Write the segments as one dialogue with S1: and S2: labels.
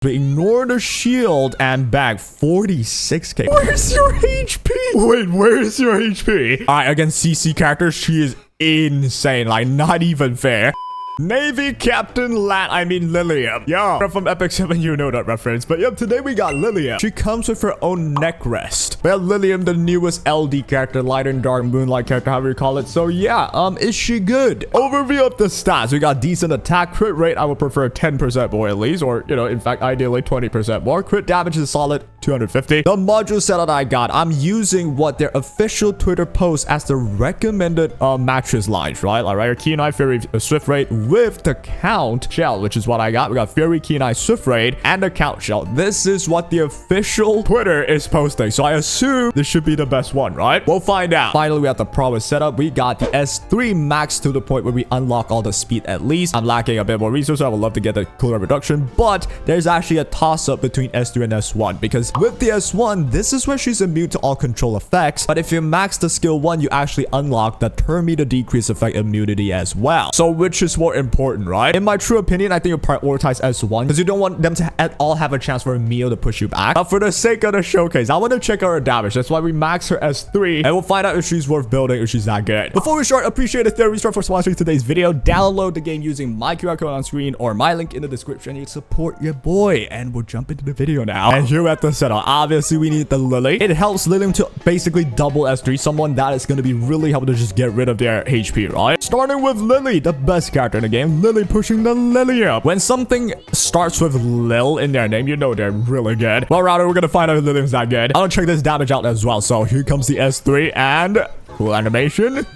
S1: We ignore the shield and bag 46k. Where's your HP? Wait, where's your HP? All right, against CC characters, she is insane. Like, not even fair. Navy Captain Liliam. Yo, from Epic 7, you know that reference. But yep, today we got Liliam. She comes with her own neck rest. Well, Liliam, the newest LD character, light and dark moonlight character, however you call it. So yeah, is she good? Overview of the stats. We got decent attack, crit rate. I would prefer 10% more at least, or you know, in fact, ideally 20% more. Crit damage is solid 250. The module set that I got, I'm using what their official Twitter post as the recommended mattress lines, right? Like, right, Keen Eye, Fury, Swift Rate with the count shell, which is what I got. We got Fury, Keen Eye, Swift Rate, and the count shell. This is what the official Twitter is posting, so I assume this should be the best one, right? We'll find out. Finally, we have the proper setup. We got the S3 max to the point where we unlock all the speed at least. I'm lacking a bit more resources. I would love to get the cooldown reduction, but there's actually a toss-up between S3 and S1 because with the S1, this is where she's immune to all control effects, but if you max the skill 1, you actually unlock the turn meter decrease effect immunity as well. So which is more important, right? In my true opinion, I think you prioritize S1 because you don't want them to at all have a chance for a meal to push you back. But for the sake of the showcase, I want to check out her damage. That's why we max her S3 and we'll find out if she's worth building or she's that good. Before we start, appreciate Etheria for sponsoring today's video. Download the game using my QR code on screen or my link in the description. You support your boy, and we'll jump into the video now. And here at the setup, obviously we need the Lily. It helps Liliam to basically double S3, someone that is going to be really helpful to just get rid of their HP, right? Starting with Lily, the best character in the game. Lily pushing the Lilium. When something starts with Lil in their name, you know they're really good. Well, rather, we're going to find out if Lilium's that good. I'll check this damage out as well. So here comes the S3 and cool animation.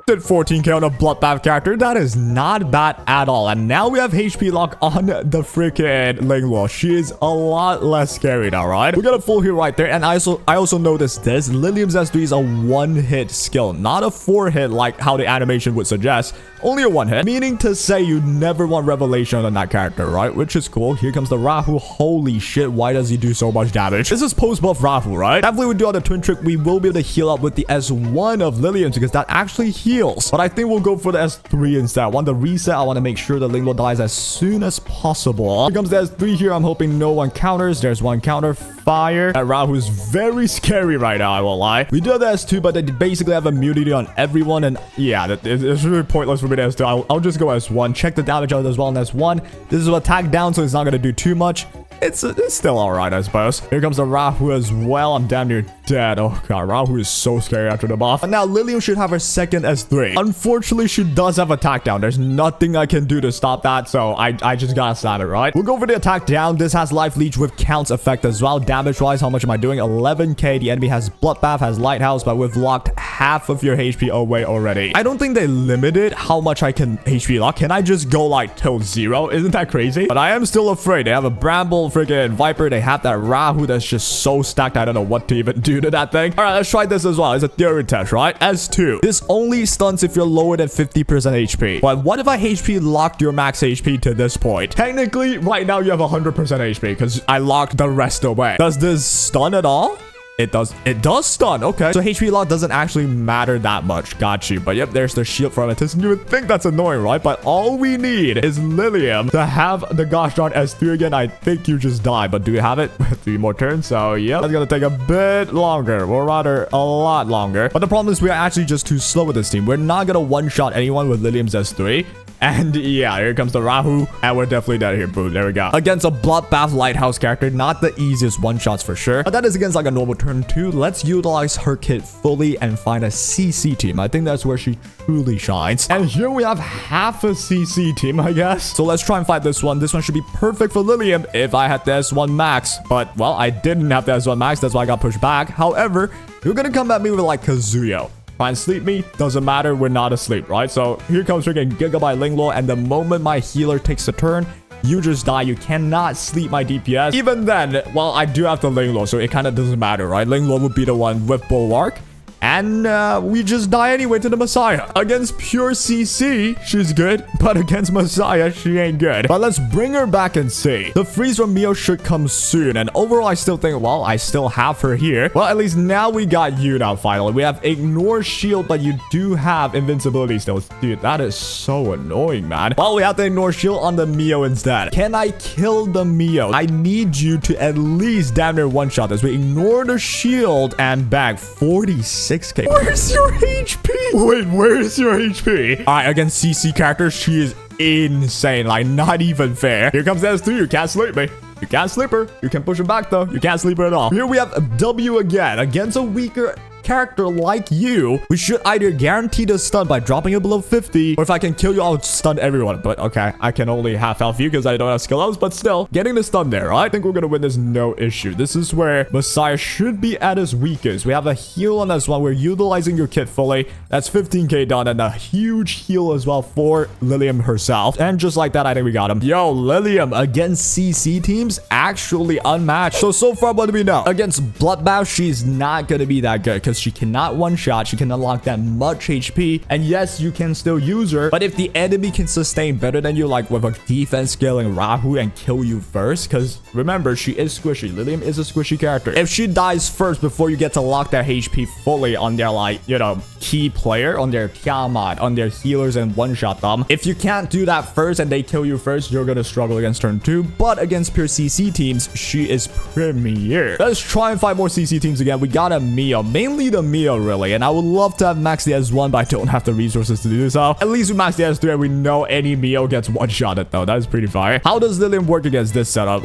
S1: Did 14k on a bloodbath character. That is not bad at all. And now we have HP lock on the freaking Linglo. She is a lot less scary now, right? We got a full heal right there. And I also noticed this. Liliam's S3 is a one-hit skill, not a 4-hit like how the animation would suggest. Only a 1-hit, meaning to say you never want revelation on that character, right? Which is cool. Here comes the Rahu. Holy shit, why does he do so much damage? This is post-buff Rahu, right? Definitely we do on the twin trick. We will be able to heal up with the S1 of Liliam because that actually heals. But I think we'll go for the S3 instead. I want the reset. I want to make sure the Linglo dies as soon as possible. Here comes the S3 here. I'm hoping no one counters. There's one counter. Fire. That Rahu is very scary right now, I won't lie. We do have the S2, but they basically have immunity on everyone. And yeah, it's really pointless for me to S2. I'll just go S1. Check the damage out as well on S1. This is an attack down, so it's not going to do too much. It's still alright, I suppose. Here comes the Rahu as well. I'm damn near dead. Oh god, Rahu is so scary after the buff. And now Liliam should have her second S3. Unfortunately, she does have attack down. There's nothing I can do to stop that, so I just gotta slam it, right? We'll go for the attack down. This has life leech with counts effect as well. Damage wise, how much am I doing? 11k. The enemy has bloodbath, has lighthouse, but we've locked half of your HP away already. I don't think they limited how much I can HP lock. Can I just go like till 0? Isn't that crazy? But I am still afraid. They have a bramble, freaking viper. They have that Rahu that's just so stacked. I don't know what to even do to that thing. All right, let's try this as well. It's a theory test, right? S2. This only stuns if you're lower than 50% HP. But what if I HP locked your max HP to this point? Technically, right now you have 100% HP because I locked the rest away. Does this stun at all? It does stun. Okay, so HP lock doesn't actually matter that much. Got you. But yep, there's the shield from it. You would think that's annoying, right? But all we need is Liliam to have the gosh darn S3 again. I think you just die, but do you have it? 3 more turns. So yeah, that's gonna take a bit longer, or rather a lot longer. But the problem is we are actually just too slow with this team. We're not gonna one-shot anyone with Liliam's S3. And yeah, here comes the Rahu, and we're definitely dead here. Boom, there we go. Against a bloodbath lighthouse character, not the easiest one-shots for sure. But that is against like a normal turn 2. Let's utilize her kit fully and find a CC team. I think that's where she truly shines. And here we have half a CC team, I guess. So let's try and fight this one. This one should be perfect for Liliam if I had the S1 max. But, well, I didn't have the S1 max. That's why I got pushed back. However, you're gonna come at me with like Kazuyo. Try and sleep me, doesn't matter, we're not asleep, right? So here comes freaking Gigabyte Linglo, and the moment my healer takes a turn, you just die. You cannot sleep my DPS. Even then, well, I do have the Linglo, so it kind of doesn't matter, right? Linglo would be the one with Bulwark. And we just die anyway to the Messiah. Against pure CC, she's good. But against Messiah, she ain't good. But let's bring her back and see. The freeze from Mio should come soon. And overall, I still think, well, I still have her here. Well, at least now we got you now, finally. We have ignore shield, but you do have invincibility still. Dude, that is so annoying, man. Well, we have to ignore shield on the Mio instead. Can I kill the Mio? I need you to at least damn near one-shot this. We ignore the shield and bang 46k. Where's your HP? Wait, where's your HP? All right, against CC character, she is insane. Like, not even fair. Here comes S2. You can't sleep me. You can't sleep her. You can push her back, though. You can't sleep her at all. Here we have W again. Against a weaker character like you, we should either guarantee the stun by dropping it below 50, or if I can kill you, I'll stun everyone. But okay, I can only half health you because I don't have skill ups, but still, getting the stun there. I think we're gonna win this no issue. This is where Messiah should be at his weakest. We have a heal on this one. We're utilizing your kit fully. That's 15k done, and a huge heal as well for Liliam herself. And just like that, I think we got him. Yo, Liliam against CC teams, actually unmatched. So far, what do we know? Against Bloodbath, she's not gonna be that good because she cannot one-shot. She can unlock that much HP. And yes, you can still use her. But if the enemy can sustain better than you, like with a defense scaling Rahu and kill you first, because remember, she is squishy. Liliam is a squishy character. If she dies first before you get to lock that HP fully on their, like, you know, key player, on their Tiamat, on their healers and one-shot them, if you can't do that first and they kill you first, you're gonna struggle against turn 2. But against pure CC teams, she is premier. Let's try and fight more CC teams again. We got a Mio, mainly the Mio, really, and I would love to have maxed the S1, but I don't have the resources to do so. At least we maxed the S3 and we know any Mio gets one-shotted, though. That is pretty fire. How does Liliam work against this setup?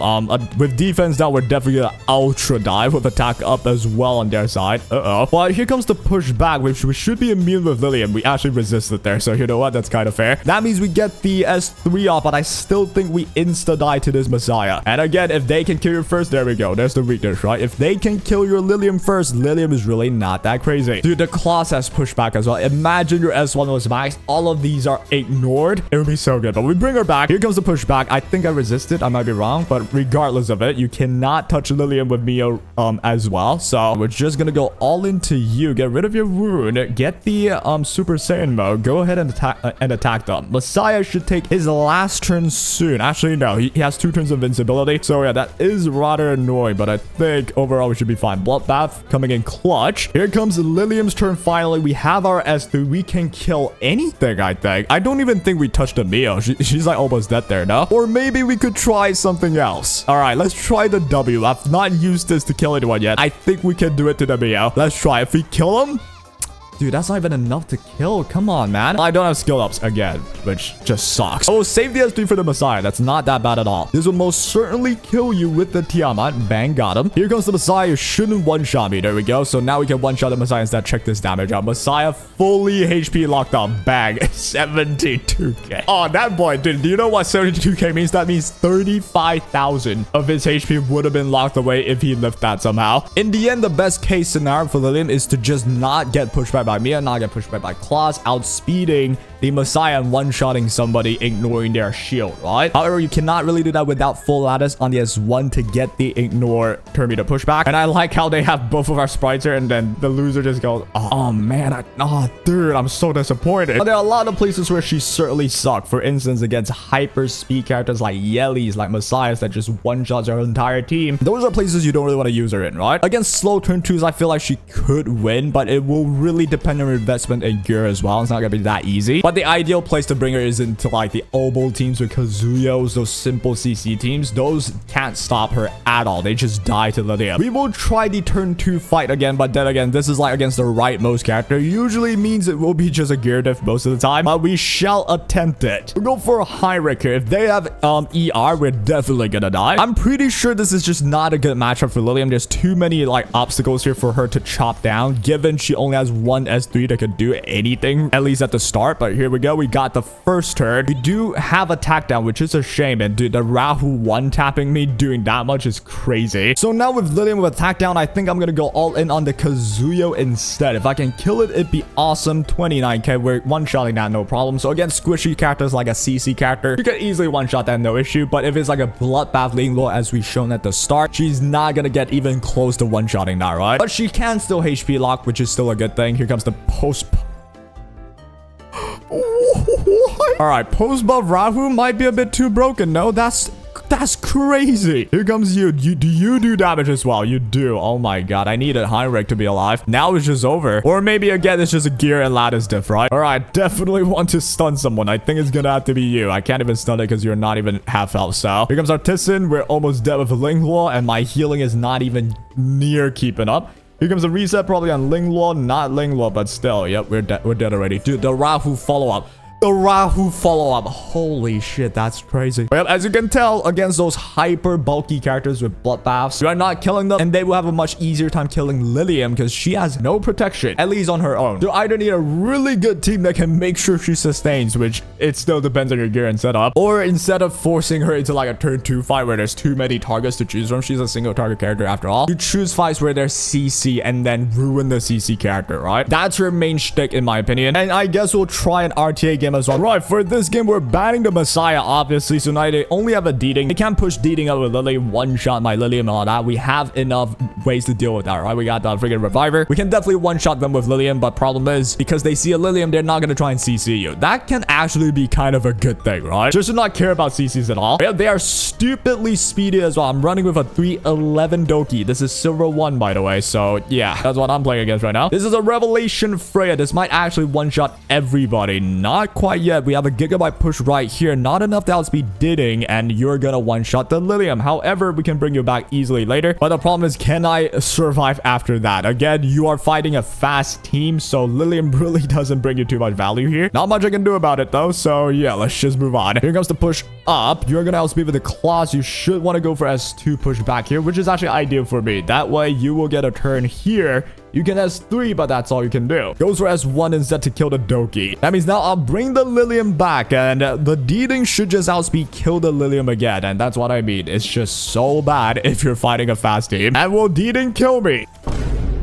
S1: With defense down, we're definitely gonna ultra dive with attack up as well on their side. But here comes the push back, which we should be immune with Liliam. We actually resisted there, so you know what? That's kind of fair. That means we get the S3 off, but I still think we insta-die to this Messiah. And again, if they can kill you first, there we go. There's the weakness, right? If they can kill your Liliam first, Liliam is really not that crazy. Dude, the class has pushback as well. Imagine your S1 was maxed. All of these are ignored. It would be so good. But we bring her back. Here comes the pushback. I think I resisted. I might be wrong. But regardless of it, you cannot touch Liliam with Mio as well. So we're just going to go all into you. Get rid of your wound. Get the Super Saiyan mode. Go ahead and attack them. Messiah should take his last turn soon. Actually, no. He has 2 turns of invincibility. So yeah, that is rather annoying. But I think overall we should be fine. Bloodbath coming in clutch. Here comes Liliam's turn finally. We have our S3. We can kill anything, I think. I don't even think we touched the Mio. She's like almost dead there, no? Or maybe we could try something else. All right, let's try the W. I've not used this to kill anyone yet. I think we can do it to the Mio. Let's try. If we kill him... Dude, that's not even enough to kill. Come on, man. I don't have skill ups again, which just sucks. Oh, save the S3 for the Messiah. That's not that bad at all. This will most certainly kill you with the Tiamat. Bang, got him. Here comes the Messiah. You shouldn't one-shot me. There we go. So now we can one-shot the Messiah instead. Check this damage out. Messiah fully HP locked up. Bang. 72k. Oh, that boy, dude. Do you know what 72k means? That means 35,000 of his HP would have been locked away if he lived that somehow. In the end, the best case scenario for Liliam is to just not get pushed back by Mia, not get pushed back by Claws, outspeeding the Messiah and one-shotting somebody, ignoring their shield, right? However, you cannot really do that without full lattice on the S1 to get the ignore turn me to pushback. And I like how they have both of our sprites here, and then the loser just goes, oh man, dude, I'm so disappointed. But there are a lot of places where she certainly sucked. For instance, against hyper speed characters like Yellies, like Messiahs that just one-shots your entire team. Those are places you don't really want to use her in, right? Against slow turn 2s, I feel like she could win, but it will really depend on her investment in gear as well. It's not gonna be that easy. But the ideal place to bring her is into like the Obol teams with Kazuyos, those simple CC teams. Those can't stop her at all. They just die to Liliam. We will try the turn 2 fight again, but then again, this is like against the rightmost character. Usually means it will be just a gear diff most of the time, but we shall attempt it. We'll go for a high rank here. If they have ER, we're definitely gonna die. I'm pretty sure this is just not a good matchup for Liliam. There's too many like obstacles here for her to chop down, given she only has one S3 that could do anything, at least at the start. But right, here we go. We got the first turn. We do have attack down, which is a shame. And dude, the Rahu one-tapping me doing that much is crazy. So now with Liliam with attack down, I think I'm gonna go all in on the Kazuyo instead. If I can kill it, it'd be awesome. 29k, we're one-shotting that, no problem. So again, squishy characters like a CC character, you can easily one-shot that, no issue. But if it's like a bloodbath Linglo, as we've shown at the start, she's not gonna get even close to one-shotting that, right? But she can still HP lock, which is still a good thing. Here comes the post. All right, post buff Rahu might be a bit too broken. No, that's crazy. Here comes you. Do you do damage as well? You do. Oh my god, I needed Heinrich to be alive. Now it's just over. Or maybe again, it's just a gear and lattice diff, right? All right, definitely want to stun someone. I think it's gonna have to be you. I can't even stun it because you're not even half health. So here comes Artisan. We're almost dead with Linglo, and my healing is not even near keeping up. Here comes a reset, probably on Linglo. Not Linglo, but still. Yep, we're dead already. Dude, the Rahu follow-up. The Rahu follow-up. Holy shit, that's crazy. Well, as you can tell, against those hyper bulky characters with bloodbaths, you are not killing them, and they will have a much easier time killing Liliam because she has no protection, at least on her own. You either need a really good team that can make sure she sustains, which it still depends on your gear and setup, or instead of forcing her into like a turn 2 fight where there's too many targets to choose from, she's a single target character after all, you choose fights where there's CC and then ruin the CC character, right? That's her main shtick in my opinion, and I guess we'll try an RTA game as well. Right, for this game, we're banning the Messiah, obviously, so now they only have a Deeding. They can't push Deeding up with Liliam, one-shot my Liliam and all that. We have enough ways to deal with that, right? We got the freaking Reviver. We can definitely one-shot them with Liliam, but problem is, because they see a Liliam, they're not gonna try and CC you. That can actually be kind of a good thing, right? Just to not care about CCs at all. Yeah, they are stupidly speedy as well. I'm running with a 311 Doki. This is Silver 1, by the way, so yeah, that's what I'm playing against right now. This is a Revelation Freya. This might actually one-shot everybody. Not quite yet. We have a Gigabyte push right here. Not enough to outspeed Didding, and you're gonna one-shot the Liliam. However, we can bring you back easily later. But the problem is, can I survive after that? Again, you are fighting a fast team, so Liliam really doesn't bring you too much value here. Not much I can do about it, though. So yeah, let's just move on. Here comes the push up. You're gonna outspeed with the claws. You should want to go for S2 push back here, which is actually ideal for me. That way, you will get a turn here. You can S3, but that's all you can do. Goes for S1 instead to kill the Doki. That means now I'll bring the Liliam back, and the Deeding should just outspeed kill the Liliam again, and that's what I mean. It's just so bad if you're fighting a fast team. And will Deeding kill me?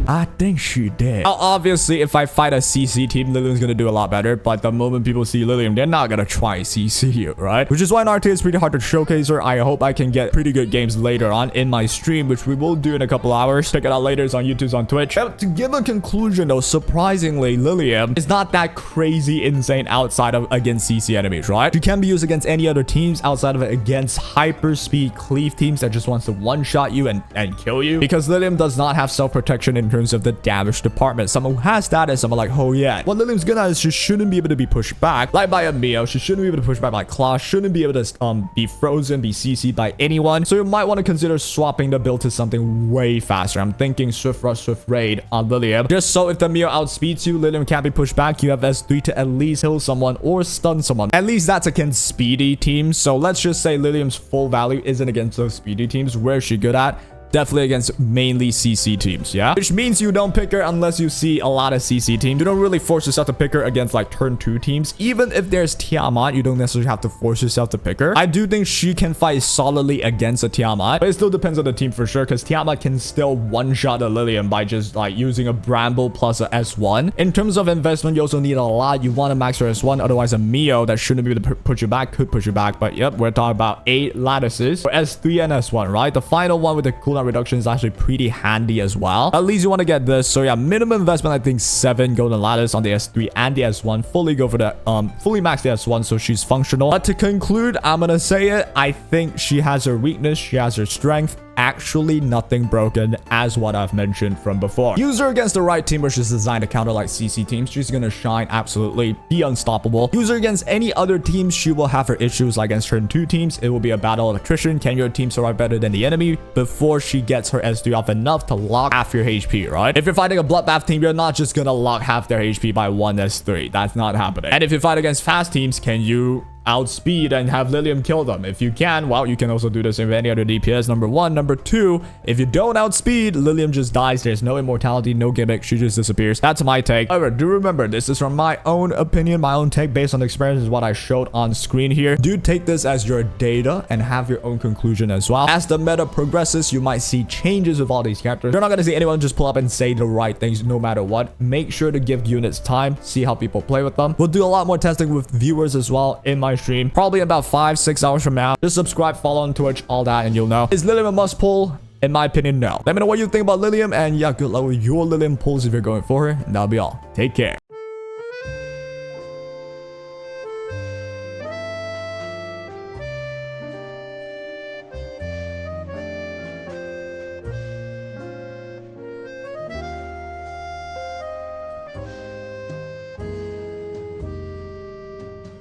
S1: I think she did. Now, obviously, if I fight a CC team, Liliam's gonna do a lot better. But the moment people see Liliam, they're not gonna try CC you, right? Which is why in RT it's pretty hard to showcase her. I hope I can get pretty good games later on in my stream, which we will do in a couple hours. Check it out later. It's on YouTube, on Twitch. But to give a conclusion, though, surprisingly, Liliam is not that crazy insane outside of against CC enemies, right? She can be used against any other teams outside of it against hyper speed cleave teams that just wants to one-shot you and kill you. Because Liliam does not have self-protection in terms of the damage department. Someone who has that is someone like, oh yeah, what Liliam's good at is she shouldn't be able to be pushed back like by a Mio. She shouldn't be able to push back by Claw. Shouldn't be able to be frozen, be CC'd by anyone. So you might want to consider swapping the build to something way faster. I'm thinking Swift Rush, Swift Raid on Liliam. Just so if the Mio outspeeds you, Liliam can't be pushed back. You have S3 to at least heal someone or stun someone. At least that's against speedy teams. So let's just say Liliam's full value isn't against those speedy teams. Where's she good at? Definitely against mainly CC teams, yeah? Which means you don't pick her unless you see a lot of CC teams. You don't really force yourself to pick her against like turn 2 teams. Even if there's Tiamat, you don't necessarily have to force yourself to pick her. I do think she can fight solidly against a Tiamat, but it still depends on the team for sure, because Tiamat can still one-shot a Liliam by just like using a Bramble plus a S1. In terms of investment, you also need a lot. You want to max your S1, otherwise a Mio that shouldn't be able to put you back could push you back. But yep, we're talking about 8 lattices for S3 and S1, right? The final one with the cooldown reduction is actually pretty handy as well. At least you want to get this. So yeah, minimum investment, I think 7 golden lattice on the S3 and the S1. Fully go for the fully max the S1 so she's functional. But to conclude, I'm gonna say it, I think she has her weakness, she has her strength. Actually nothing broken, as what I've mentioned from before. Use her against the right team, which is designed to counter like CC teams. She's gonna shine, absolutely be unstoppable. Use her against any other teams, she will have her issues. Like against turn 2 teams, it will be a battle of attrition. Can your team survive better than the enemy before she gets her S3 off enough to lock half your HP, right? If you're fighting a bloodbath team, you're not just gonna lock half their HP by one S3. That's not happening. And if you fight against fast teams, can you outspeed and have Liliam kill them. If you can, well, you can also do this with any other DPS. Number one. Number two, if you don't outspeed, Liliam just dies. There's no immortality, no gimmick. She just disappears. That's my take. However, do remember, this is from my own opinion, my own take based on the experience is what I showed on screen here. Do take this as your data and have your own conclusion as well. As the meta progresses, you might see changes with all these characters. You're not going to see anyone just pull up and say the right things no matter what. Make sure to give units time, see how people play with them. We'll do a lot more testing with viewers as well in my stream, probably about 5-6 hours from now. Just subscribe, follow on Twitch, all that, and you'll know. Is Liliam a must pull? In my opinion, no. Let me know what you think about Liliam, and yeah, good luck with your Liliam pulls if you're going for her. And that'll be all. Take care.